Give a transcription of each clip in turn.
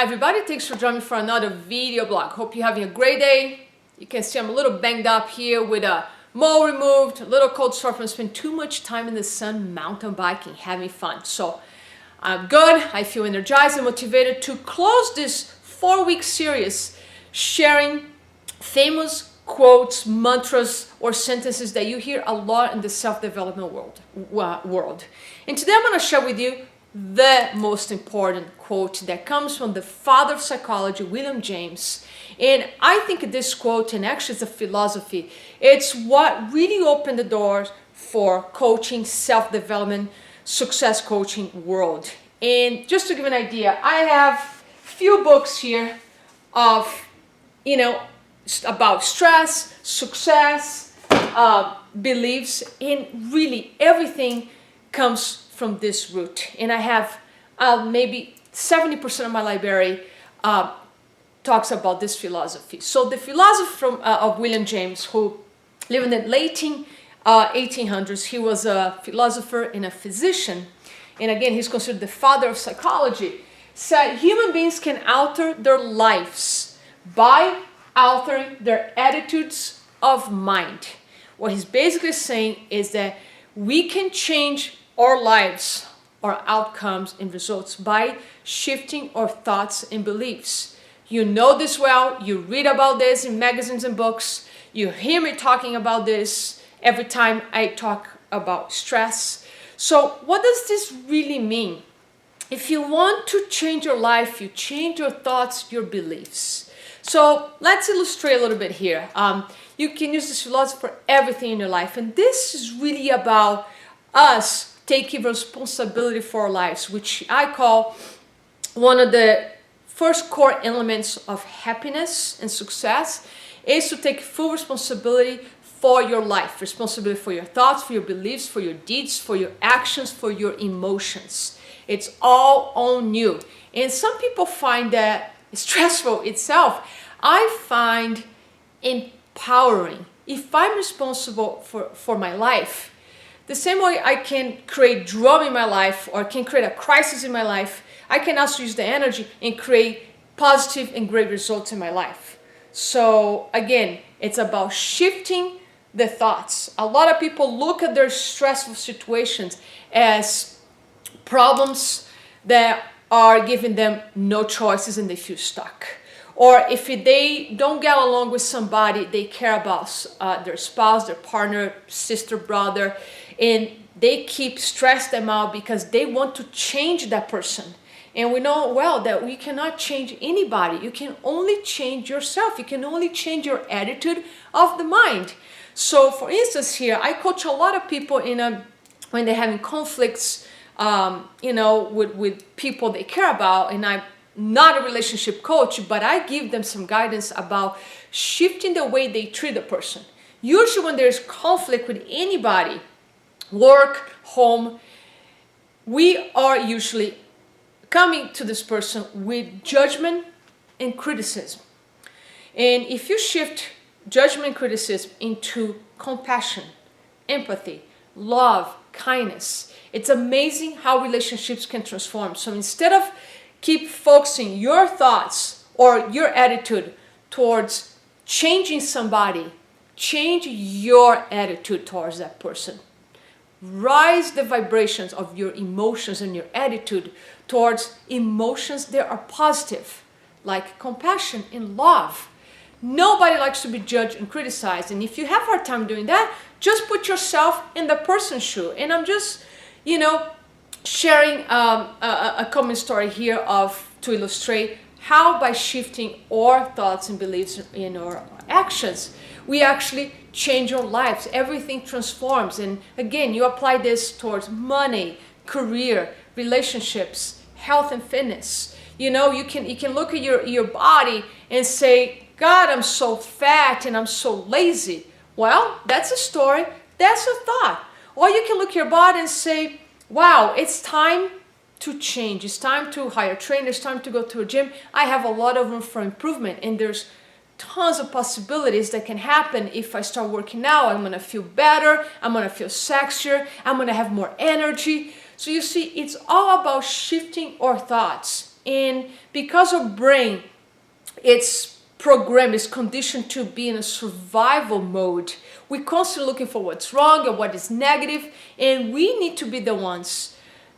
Hi everybody, thanks for joining me for another video blog. Hope you're having a great day. You can see I'm a little banged up here with a mole removed, a little cold sore from spending too much time in the sun mountain biking, having fun. So I'm good. I feel energized and motivated to close this 4-week series sharing famous quotes, mantras, or sentences that you hear a lot in the self-development world. And today I'm going to share with you the most important quote that comes from the father of psychology, William James. And I think this quote, and actually it's a philosophy, it's what really opened the doors for coaching, self-development, success coaching world. And just to give an idea, I have few books here of, about stress, success, beliefs, and really everything comes from this root. And I have maybe 70% of my library talks about this philosophy. So the philosophy of William James, who lived in the late 1800s, he was a philosopher and a physician. And again, he's considered the father of psychology. Said human beings can alter their lives by altering their attitudes of mind. What he's basically saying is that we can change our lives, our outcomes and results by shifting our thoughts and beliefs. You know this well, you read about this in magazines and books, you hear me talking about this every time I talk about stress. So what does this really mean? If you want to change your life, you change your thoughts, your beliefs. So let's illustrate a little bit here. You can use this philosophy for everything in your life. And this is really about us taking responsibility for our lives, which I call one of the first core elements of happiness and success, is to take full responsibility for your life, responsibility for your thoughts, for your beliefs, for your deeds, for your actions, for your emotions. It's all on you. And some people find that stressful itself. I find empowering. If I'm responsible for my life, the same way I can create drama in my life or can create a crisis in my life, I can also use the energy and create positive and great results in my life. So again, it's about shifting the thoughts. A lot of people look at their stressful situations as problems that are giving them no choices and they feel stuck. Or if they don't get along with somebody they care about, their spouse, their partner, sister, brother, and they keep stressing them out because they want to change that person. And we know well that we cannot change anybody. You can only change yourself. You can only change your attitude of the mind. So for instance here, I coach a lot of people when they're having conflicts with people they care about, and I'm not a relationship coach, but I give them some guidance about shifting the way they treat a person. Usually when there's conflict with anybody, work, home, we are usually coming to this person with judgment and criticism. And if you shift judgment and criticism into compassion, empathy, love, kindness, it's amazing how relationships can transform. So instead of keep focusing your thoughts or your attitude towards changing somebody, change your attitude towards that person. Rise the vibrations of your emotions and your attitude towards emotions that are positive, like compassion and love. Nobody likes to be judged and criticized. And if you have a hard time doing that, just put yourself in the person's shoe. And I'm just, sharing a common story here to illustrate how by shifting our thoughts and beliefs in our actions, we actually change our lives. Everything transforms. And again, you apply this towards money, career, relationships, health and fitness. You can look at your body and say, God, I'm so fat and I'm so lazy. Well, that's a story. That's a thought. Or you can look at your body and say, wow, it's time to change. It's time to hire trainers. It's time to go to a gym. I have a lot of room for improvement. And there's tons of possibilities that can happen if I start working out. I'm going to feel better. I'm going to feel sexier. I'm going to have more energy. So you see, it's all about shifting our thoughts. And because our brain, it's programmed, is conditioned to be in a survival mode, we're constantly looking for what's wrong or what is negative, and we need to be the ones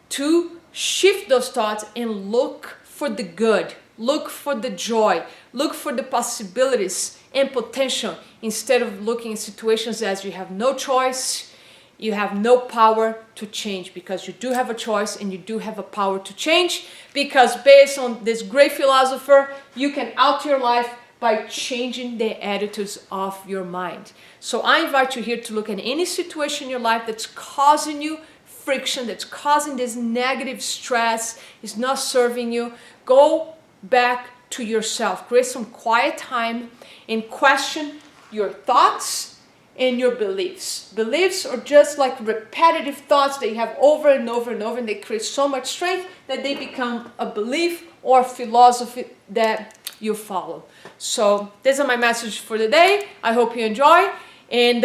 to shift those thoughts and look for the good, look for the joy, look for the possibilities and potential, instead of looking at situations as you have no choice, you have no power to change, because you do have a choice and you do have a power to change, because based on this great philosopher, you can alter your life by changing the attitudes of your mind. So I invite you here to look at any situation in your life that's causing you friction, that's causing this negative stress, is not serving you. Go back to yourself, create some quiet time and question your thoughts and your beliefs. Beliefs are just like repetitive thoughts that you have over and over and over, and they create so much strength that they become a belief or philosophy that you follow. So these are my message for the day. I hope you enjoy, and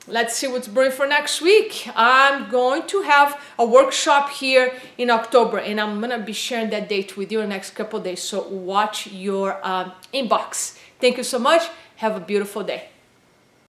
let's see what's brewing for next week. I'm going to have a workshop here in October, and I'm going to be sharing that date with you in the next couple of days. So watch your inbox. Thank you so much. Have a beautiful day.